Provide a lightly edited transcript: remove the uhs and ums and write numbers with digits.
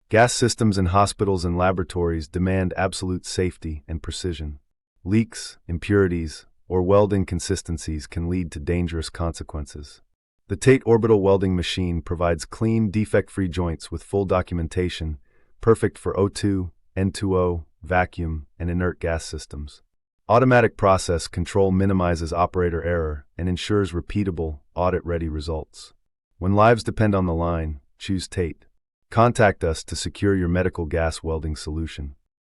Gas systems in hospitals and laboratories demand absolute safety and precision. Leaks, impurities, or weld inconsistencies can lead to dangerous consequences. The TATE orbital welding machine provides clean, defect-free joints with full documentation, perfect for O2, N2O, vacuum, and inert gas systems. Automatic process control minimizes operator error and ensures repeatable, audit-ready results. When lives depend on the line, choose TATE. Contact us to secure your medical gas welding solution.